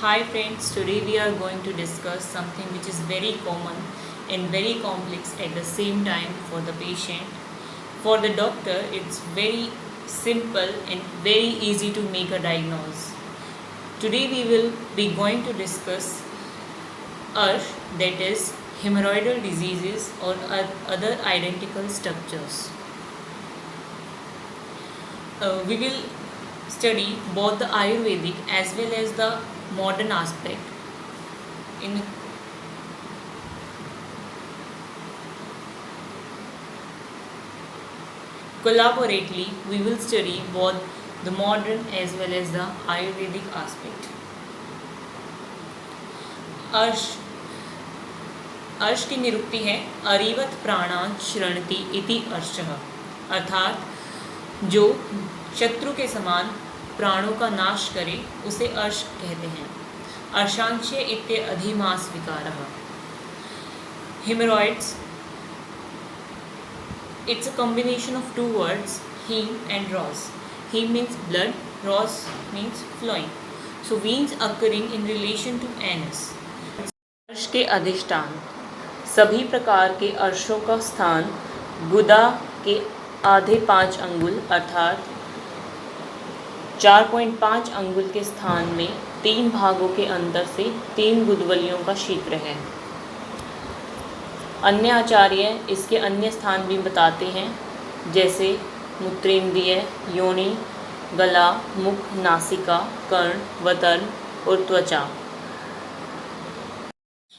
Hi friends, today we are going to discuss something which is very common and very complex at the same time for the patient. For the doctor, it's very simple and very easy to make a diagnosis. Today we will be going to discuss URSH, that is hemorrhoidal diseases or other identical structures. We will study both the Ayurvedic as well as the modern aspect. In collaboratively, we will study both the modern as well as the Ayurvedic aspect. अर्श अर्श की निरुक्ति है अरिवत प्राणान श्रृणति इति अर्शः, अर्थात जो शत्रु के समान प्राणों का नाश करे उसे अर्श कहते हैं. अर्शांशे इत्य अधिमास विकारः. Hemorrhoids, it's a combination of two words, hem and ros. Hem means blood, ros means flowing. So veins occurring in relation to anus. अर्श के अधिष्ठान. सभी प्रकार के अर्शों का स्थान गुदा के आधे 5 अंगुल अर्थात 4.5 अंगुल के स्थान में 3 भागों के अंतर से 3 गुदवलियों का क्षेत्र है. अन्य आचार्य इसके अन्य स्थान भी बताते हैं, जैसे मूत्रेंद्रिय, योनि, गला, मुख, नासिका, कर्ण, वतन और त्वचा.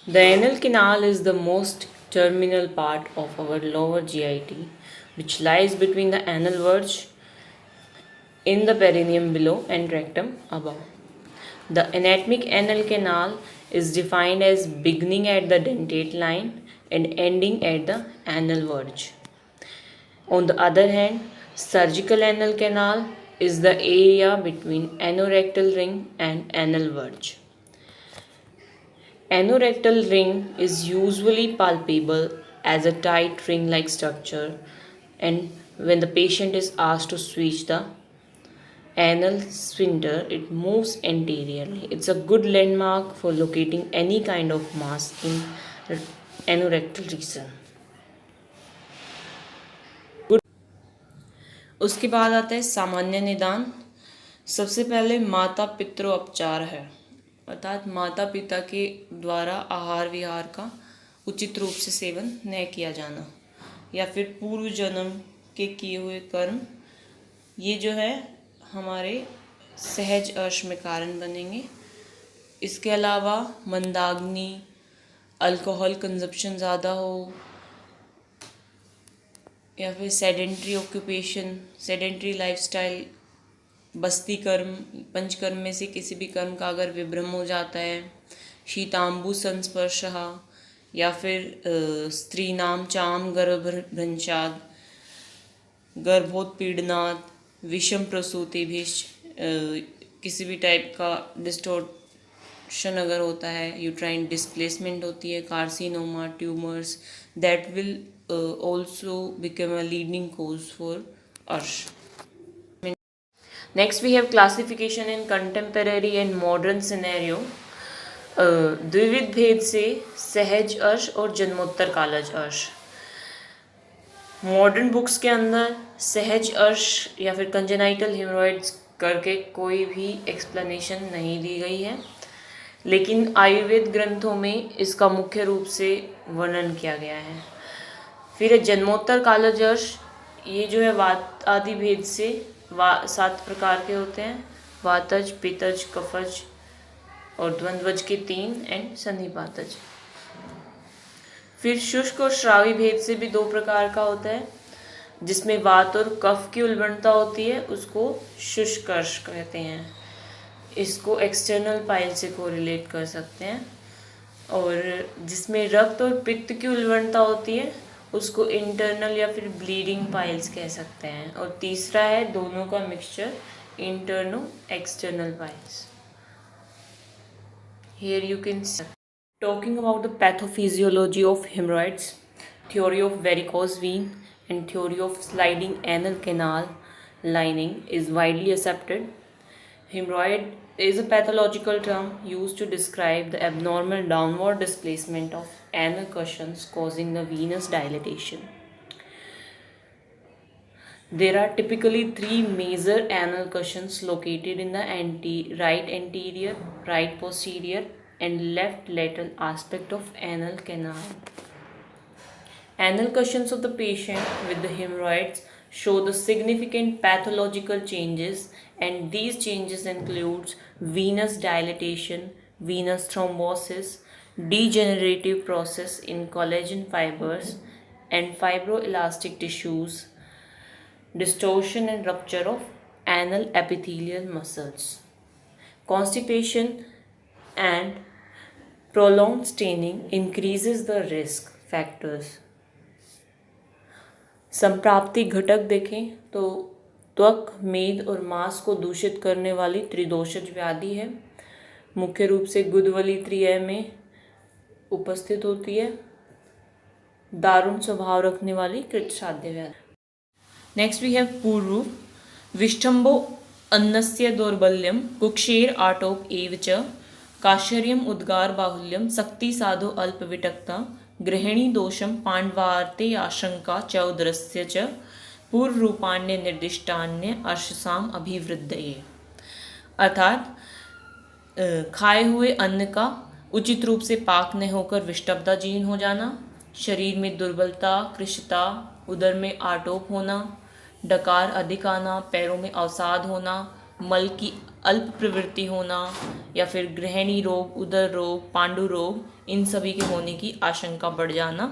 The anal canal is the most terminal part of our lower GIT, which lies between the anal verge in the perineum below and rectum above. The anatomic anal canal is defined as beginning at the dentate line and ending at the anal verge. On the other hand, surgical anal canal is the area between anorectal ring and anal verge. Anorectal ring is usually palpable as a tight ring-like structure, and when the patient is asked to switch the anal sphincter, it moves anteriorly. It's a good landmark for locating any kind of mass in the anorectal region. उसके बाद आता है सामान्य निदान. सबसे पहले माता पितरोपचार है, अर्थात माता पिता के द्वारा आहार विहार का उचित रूप से सेवन न किया जाना या फिर पूर्व जन्म के किए हुए कर्म, ये जो है हमारे सहज अर्श में कारण बनेंगे. इसके अलावा मंदाग्नि, अल्कोहल कंजप्शन ज़्यादा हो या फिर सेडेंट्री ऑक्यूपेशन, सेडेंट्री लाइफस्टाइल, बस्ती कर्म, पंचकर्म में से किसी भी कर्म का अगर विभ्रम हो जाता है, शीतांबु संस्पर्शः या फिर स्त्रीणाम चाम गर्भभ्रंशाद, गर्भोत्पीड़नात्, विषम प्रसूति भी, किसी भी टाइप का डिस्टोर्शन अगर होता है, यूट्राइन डिस्प्लेसमेंट होती है, carcinoma, tumours, that will also become a leading cause for अर्श. Next we have classification in contemporary and modern scenario. द्विविध भेद से सहज अर्श और जन्मोत्तर कालज अर्श. मॉडर्न बुक्स के अंदर सहज अर्श या फिर कंजेनाइटल हेमरॉइड्स करके कोई भी एक्सप्लेनेशन नहीं दी गई है, लेकिन आयुर्वेद ग्रंथों में इसका मुख्य रूप से वर्णन किया गया है. फिर जन्मोत्तर कालज अर्श, ये जो है वात आदि भेद से 7 प्रकार के होते हैं, वातज, पित्तज, कफज और द्वंद्वज के 3 एंड संधिपातज. फिर शुष्क और श्रावी भेद से भी 2 प्रकार का होता है, जिसमें वात और कफ की उल्बणता होती है, उसको शुष्क अर्श कहते हैं. इसको एक्सटर्नल पाइल से कोरिलेट कर सकते हैं. और जिसमें रक्त और पित्त की उल्बणता होती है, उसको इंटरनल या फिर ब्लीडिंग पाइल्स कह सकते हैं. और तीसरा है दोनों का mixture, internal external piles. Here you can see. Talking about the pathophysiology of hemorrhoids, theory of varicose vein and theory of sliding anal canal lining is widely accepted. Hemorrhoid is a pathological term used to describe the abnormal downward displacement of anal cushions causing the venous dilatation. There are typically three major anal cushions located in the right anterior, right posterior, and left lateral aspect of anal canal. Anal cushions of the patient with the hemorrhoids show the significant pathological changes, and these changes include venous dilatation, venous thrombosis, degenerative process in collagen fibers and fibroelastic tissues, distortion and rupture of anal epithelial muscles. Constipation and prolonged staining increases the risk factors. संप्राप्ति घटक देखें तो त्वक, मेद और मांस को दूषित करने वाली त्रिदोषज व्याधि है। मुख्य रूप से गुदवली त्रिय में उपस्थित होती है। दारुण स्वभाव रखने वाली कृतसाध्य व्याधि। नेक्स्ट वी हैव पूर्व विष्ठम्भो अन्नस्य दौर्बल्यम कुक्षेर आटोप एव च काशर्यम उद्गार बाहुल्यम शक्ति साधो अल्प विटक्ता गृहिणी दोषम पाण्डवार्ते आशंका च उदरस्य च पूर्व रूपान्य निर्दिष्टान्य अर्शसाम अभिवृद्धये। अर्थात खाए हुए अन्न का उचित रूप से पाक न होकर विष्टब्धा जीर्ण हो जाना, शरीर में दुर्बलता, कृशता, उदर में आटोप होना, डकार अधिक आना, पैरों में अवसाद होना, मल की अल्प प्रवृत्ति होना या फिर गृहिणी रोग, उदर रोग, पांडु रोग, इन सभी के होने की आशंका बढ़ जाना,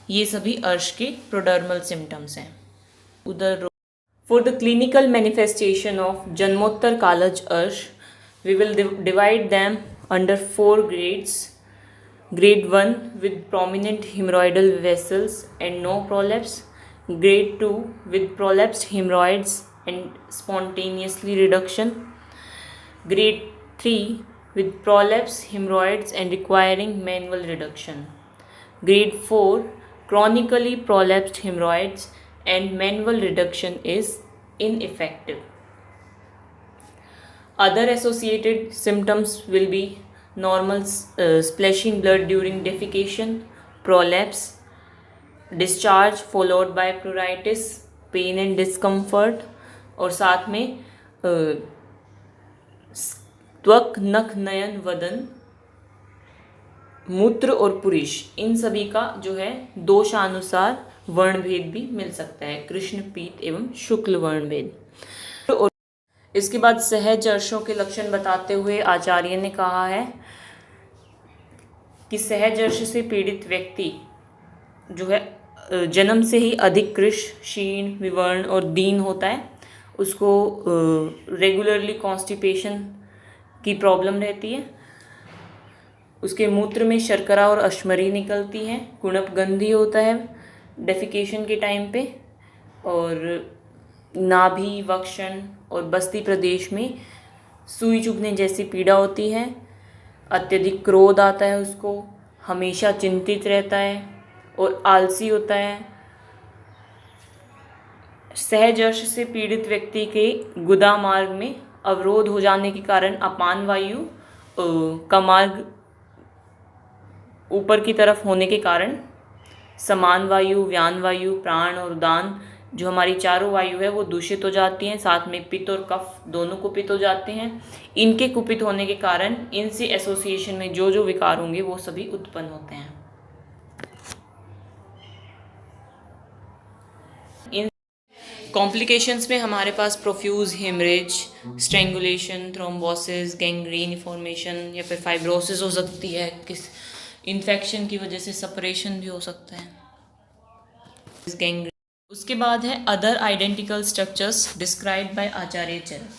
ये सभी अर्श के प्रोडर्मल सिम्टम्स हैं। उदर रोग। For the clinical manifestation of जन्मोत्तर कालज अर्श we will divide them under 4 grades. Grade 1 with prominent hemorrhoidal vessels and no prolapse. Grade 2 with prolapsed hemorrhoids and spontaneously reduction. Grade 3 with prolapsed hemorrhoids and requiring manual reduction. Grade 4 chronically prolapsed hemorrhoids and manual reduction is ineffective. Other associated symptoms will be normal splashing blood during defecation, prolapse, discharge followed by pruritus, pain and discomfort, और साथ में त्वक, नख, नयन, वदन, मूत्र और पुरुष, इन सभी का जो है दोषानुसार वर्णभेद भी मिल सकता है, कृष्ण, पीत एवं शुक्ल वर्णभेद। और इसके बाद सहज अर्शों के लक्षण बताते हुए आचार्य ने कहा है कि सहज अर्श से पीड़ित व्यक्ति जो है जन्म से ही अधिक कृश, क्षीण, विवर्ण और दीन होता है। उसको रेगुलरली कॉन्स्टिपेशन की प्रॉब्लम रहती है। उसके मूत्र में शर्करा और अश्मरी निकलती है, कुणपगंधी होता है डेफिकेशन के टाइम पे, और नाभि, वक्षण और बस्ती प्रदेश में सुई चुभने जैसी पीड़ा होती है। अत्यधिक क्रोध आता है उसको, हमेशा चिंतित रहता है और आलसी होता है। सहज अर्श से पीड़ित व्यक्ति के गुदा मार्ग में अवरोध हो जाने के कारण अपान वायु का मार्ग ऊपर की तरफ होने के कारण समान वायु, व्यान वायु, प्राण और उदान जो हमारी चारों वायु है वो दूषित हो जाती हैं। साथ में पित्त और कफ दोनों कुपित हो जाते हैं। इनके कुपित होने के कारण इनसे एसोसिएशन में जो जो विकार होंगे वो सभी उत्पन्न होते हैं। इन कॉम्प्लिकेशंस में हमारे पास profuse haemorrhage, strangulation, thrombosis, gangrene formation या फिर फाइब्रोसिस हो सकती है। किस इन्फेक्शन की वजह से सेपरेशन भी हो सकता है, गैंग्रीन। उसके बाद है other identical structures described by आचार्य Charak.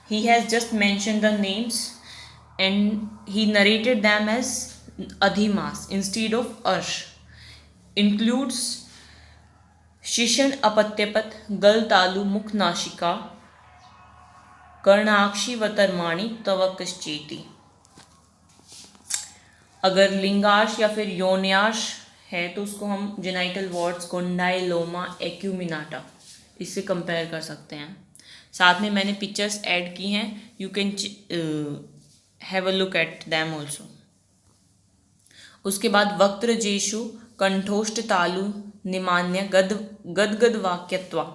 He has just mention the names and he narrated them as अधिमास इंस्टीड ऑफ अर्श. इंक्लूड्स शिशन अपत्यपथ, गल तालु मुख नाशिका, कर्णाक्षी वतर्माणी तवकश्चेति. अगर लिंगाश या फिर योन्याश है तो उसको हम जेनाइटल वॉर्ड्स, कोंडाइलोमा एक्यूमिनाटा इससे कंपेयर कर सकते हैं. साथ में मैंने पिक्चर्स ऐड की हैं, you can have a look at them also. उसके बाद वक्त्रजेषु कंठोष्ठ तालु निमान्य गदगद वाक्यत्वा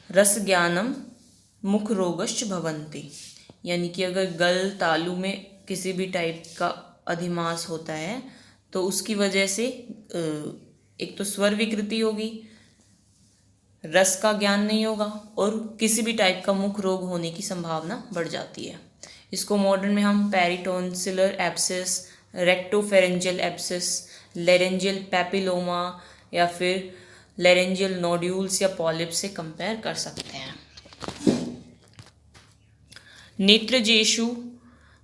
रस ज्ञानम मुख रोगश्च भवन्ति। यानी कि अगर गल तालु में किसी भी टाइप का अधिमास होता है तो उसकी वजह से एक तो स्वर विकृति होगी, रस का ज्ञान नहीं होगा और किसी भी टाइप का मुख रोग होने की संभावना बढ़ जाती है। इसको मॉडर्न में हम पेरिटोन्सिलर एब्सिस, रेक्टोफेरेंजियल एब्सिस, लेरेंजियल पैपिलोमा या फिर लेरेंजियल नोड्यूल्स या पॉलिप से कंपेयर कर सकते हैं। नेत्रजेषु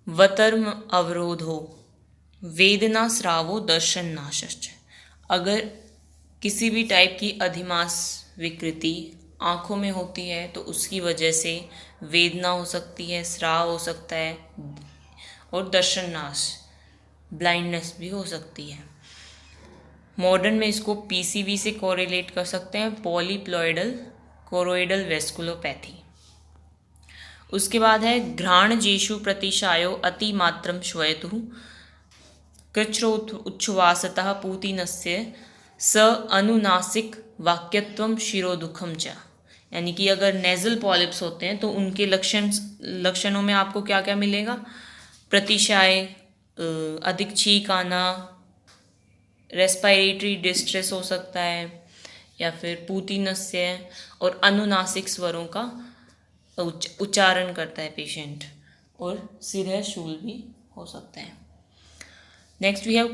वतर्म अवरोधो वेदना स्रावो दर्शन नाशश्च। अगर किसी भी टाइप की अधिमास विकृति आँखों में होती है तो उसकी वजह से वेदना हो सकती है, स्राव हो सकता है और दर्शन नाश, ब्लाइंडनेस भी हो सकती है। मॉडर्न में इसको पीसीवी से कोरिलेट कर सकते हैं, पॉलीप्लॉइडल कोरोइडल वेस्कुलोपैथी। उसके बाद है घ्राणजेषु प्रतिशायो अतिमात्रम श्वयतु कृच्छ्रोच्छ्वासतः पूतिनस्य स अनुनासिक वाक्यत्वम शिरोदुखम च। यानी कि अगर नेजल पॉलिप्स होते हैं तो उनके लक्षणों में आपको क्या क्या मिलेगा? प्रतिशाय, अधिक छींक आना, रेस्पिरेटरी डिस्ट्रेस हो सकता है या फिर पूतिनस्य और अनुनासिक स्वरों का उच्चारण करता है पेशेंट, और सिरह शूल भी हो सकते हैं। नेक्स्ट वी हैव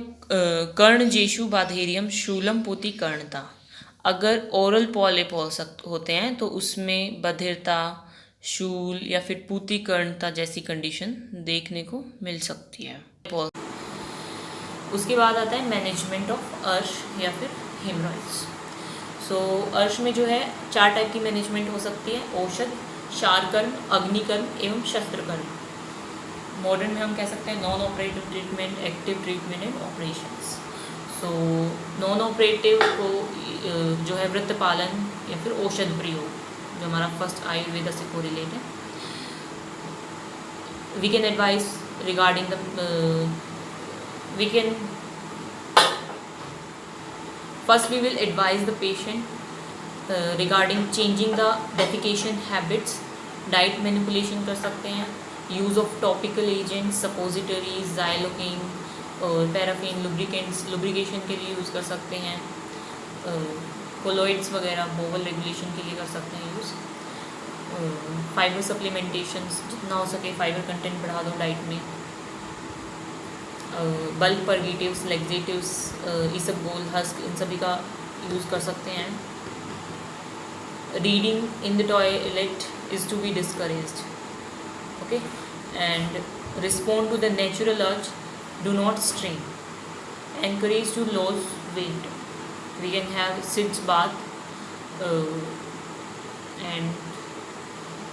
कर्णजेषु बाधेरियम शूलम पूति कर्णता। अगर ओरल पॉलिप होते हैं तो उसमें बधिरता, शूल या फिर पूति कर्णता जैसी कंडीशन देखने को मिल सकती है। उसके बाद आता है मैनेजमेंट ऑफ अर्श या फिर हेमरॉइड्स। सो अर्श में जो है 4 टाइप की मैनेजमेंट हो सकती है: औषध, क्षारकर्म, अग्निकर्म एवं शस्त्रकर्म। मॉडर्न में हम कह सकते हैं non operative treatment, active treatment and operations. So non operative को जो है वृत्त पालन या फिर औषध प्रयोग, जो हमारा फर्स्ट आयुर्वेदा से कोरिलेट है। We can advise regarding first we will advise the patient regarding changing the defecation habits, diet manipulation कर सकते हैं, use of topical agents, suppositories, xylocaine और पैराफिन, lubrication के लिए यूज़ कर सकते हैं, कोलोइड्स वगैरह बोवल रेगुलेशन के लिए कर सकते हैं यूज़, फाइबर सप्लीमेंटेशंस, जितना हो सके फाइबर कंटेंट बढ़ा दो डाइट में, बल्क परगेटिव्स, लेक्सेटिव्स, इसबगोल, हस्क, इन सभी का यूज़ कर सकते हैं। Reading in the toilet is to be discouraged, okay, and respond to the natural urge, do not strain, encourage to lose weight, we can have sitz bath and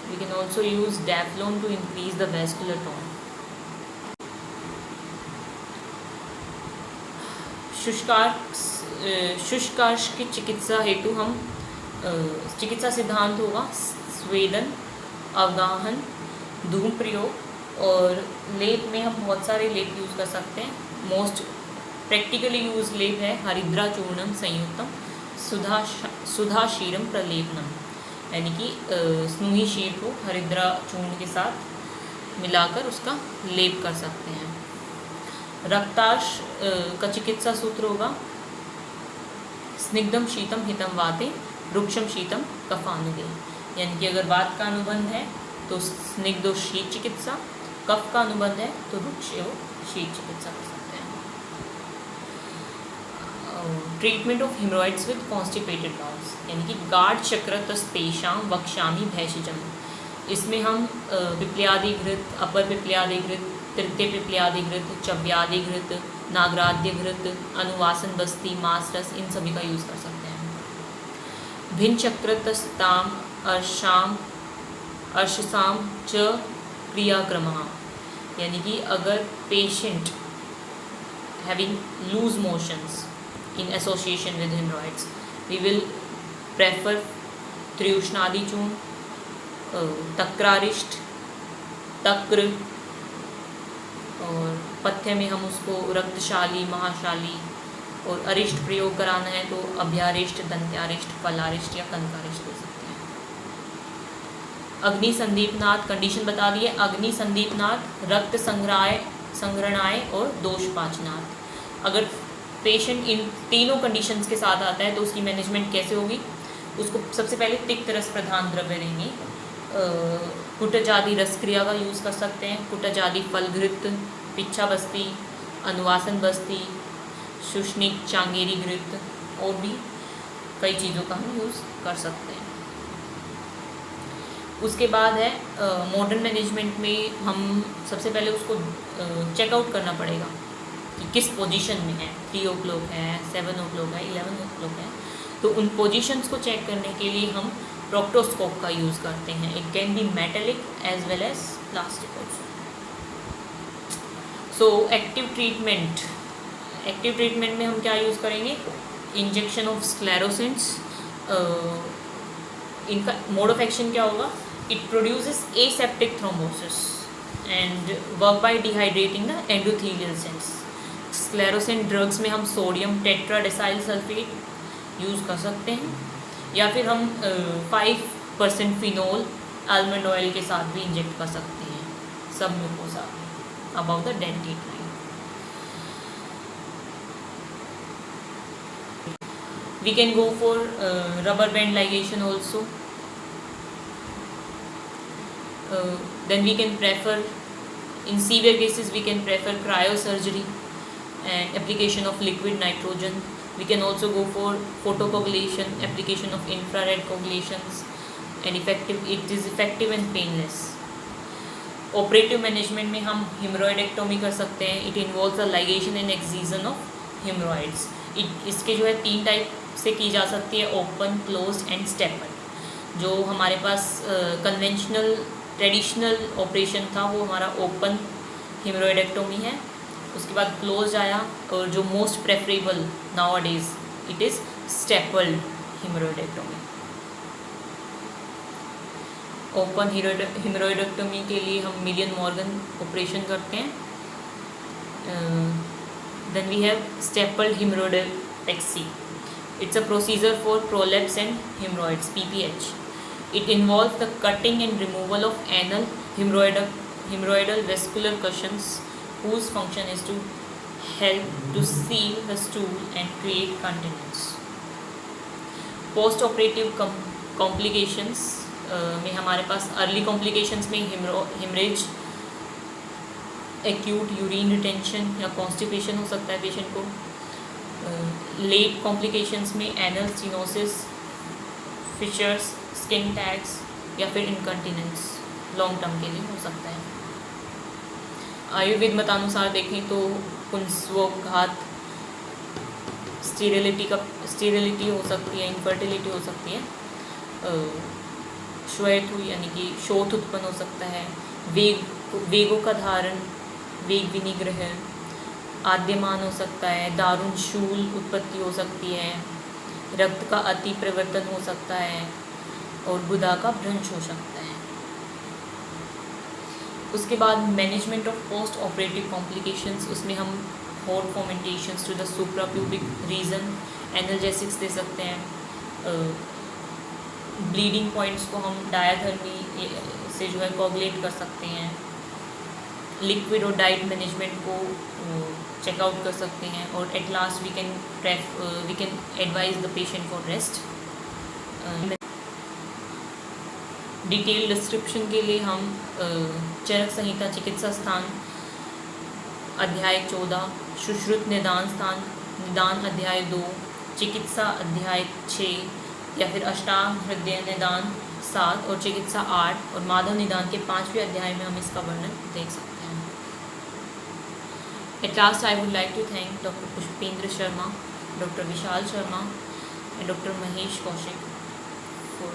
we can also use Daflon to increase the vascular tone. शुष्कार्श की चिकित्सा हेतु हम चिकित्सा सिद्धांत होगा स्वेदन, अवगाहन, धूम प्रयोग, और लेप में हम बहुत सारे लेप यूज़ कर सकते हैं। मोस्ट प्रैक्टिकली यूज लेप है हरिद्रा चूर्णम संयुक्तम सुधा क्षीरम प्रलेपनम, यानी कि स्नूही क्षीर को हरिद्रा चूर्ण के साथ मिलाकर उसका लेप कर सकते हैं। रक्ताश का चिकित्सा सूत्र होगा स्निग्धम शीतम हितम वाते रुक्षम शीतम कफानुगे, यानी कि अगर वात का अनुबंध है तो स्निग्ध और शीत चिकित्सा, कफ का अनुबंध है तो रुक्ष एवं शीत चिकित्सा कर सकते हैं। Treatment of haemorrhoids with constipated bowls, यानी कि गाढ़ चक्रतस्तेषां वक्ष्यामि भैषजम, इसमें हम पिप्पल्यादिघृत, अपर पिप्पल्यादिघृत, तृतीय पिप्पल्यादिघृत, चव्यादिघृत, नागराद्यघृत, अनुवासन बस्ती, मांस रस, इन सभी का यूज़ कर सकते हैं। भिन्न चक्रतस्ताम अर्शसाम च क्रियाक्रमः, यानी कि अगर patient having loose motions in association with hemorrhoids, we will prefer त्रिउष्णादि चूर्ण, तक्रारिष्ट, तक्र, और पथ्य में हम उसको रक्तशाली, महाशाली, और अरिष्ट प्रयोग कराना है तो अभ्यारिष्ट, दंत्यारिष्ट, फलारिष्ट या कंकारिष्ट हो सकते हैं। अग्नि संदीपनाथ कंडीशन बता दी है। अग्नि संदीपनाथ रक्त संग्रहणाय और दोषपाचनाथ। अगर पेशेंट इन तीनों कंडीशंस के साथ आता है तो उसकी मैनेजमेंट कैसे होगी? उसको सबसे पहले तिक्त रस प्रधान द्रव्य लेंगे। कुटजादि रस क्रिया का यूज़ कर सकते हैं। कुटजादि फलघृत, पिच्छा बस्ती, अनुवासन बस्ती, शुष्निक, चांगेरी घृत और भी कई चीज़ों का हम यूज़ कर सकते हैं। उसके बाद है मॉडर्न मैनेजमेंट में हम सबसे पहले उसको चेकआउट करना पड़ेगा कि किस पोजीशन में है। 3 o'clock है, 7 o'clock है, 11 o'clock है। तो उन पोजीशंस को चेक करने के लिए हम प्रोक्टोस्कोप का यूज़ करते हैं। It can be metallic as well as plastic also. So active treatment में हम क्या यूज़ करेंगे? Injection of sclerosants. इनका मोड ऑफ एक्शन क्या होगा? It produces aseptic thrombosis and work by dehydrating the endothelial cells. Sclerosant drugs में हम sodium टेट्राडेसाइल sulphate use कर सकते हैं, या फिर हम 5% फिनोल आलमंड ऑयल के साथ भी इंजेक्ट कर सकते हैं सब mucosa about the dentate line. We can go for rubber band ligation also. Then we can prefer, in severe cases, we can prefer cryosurgery and application of liquid nitrogen. We can also go for photocoagulation, application of infrared coagulations, and it is effective and painless. Operative management में हम hemorrhoidectomy कर सकते हैं. It involves a ligation and excision of hemorrhoids. इसके जो है 3 type से की जा सकती है, ओपन, क्लोज्ड एंड स्टेपल। जो हमारे पास कन्वेंशनल ट्रेडिशनल ऑपरेशन था वो हमारा ओपन हेमरोइडेक्टोमी है। उसके बाद क्लोज आया, और जो most preferable nowadays it is stapled haemorrhoidectomy. Open haemorrhoidectomy के लिए हम मिलियन मॉर्गन ऑपरेशन करते हैं। Then we have stapled haemorrhoidectomy. It's a procedure for prolapse and hemorrhoids, PPH. It involves the cutting and removal of anal hemorrhoidal vascular cushions, whose function is to help to seal the stool and create continence. Post-operative complications में हमारे पास early complications में hemorrhage, acute urine retention या constipation हो सकता है patient को। Late complications में anal stenosis, fissures, skin tags या फिर इनकंटिनेंस लॉन्ग टर्म के लिए हो सकता है। आयुर्वेद मतानुसार देखें तो पुंसवोघात, स्टीरिलिटी हो सकती है, इनफर्टिलिटी हो सकती है, श्वेत यानी कि शोथ उत्पन्न हो सकता है, वेगों का धारण, वेग विनिग्रह, आद्यमान हो सकता है, दारुण शूल उत्पत्ति हो सकती है, रक्त का अति परिवर्तन हो सकता है और गुदा का भ्रंश हो सकता है। उसके बाद management of post operative complications, उसमें हम hot fomentations to the suprapubic region, analgesics दे सकते हैं। ब्लीडिंग पॉइंट्स को हम डायाथर्मी से जो है कोगुलेट कर सकते हैं। लिक्विड और डाइट मैनेजमेंट को चेकआउट कर सकते हैं, और at last we can advise the patient for rest. Detail description के लिए हम चरक संहिता चिकित्सा स्थान अध्याय 14, सुश्रुत निदान स्थान निदान अध्याय 2, चिकित्सा अध्याय 6 या फिर अष्टांग हृदय निदान 7 और चिकित्सा 8 और माधव निदान के 5वें अध्याय में हम इसका वर्णन देख सकते हैं। At last, I would like to thank Dr. Pushpendra Sharma, Dr. Vishal Sharma, and Dr. Mahesh Kaushik for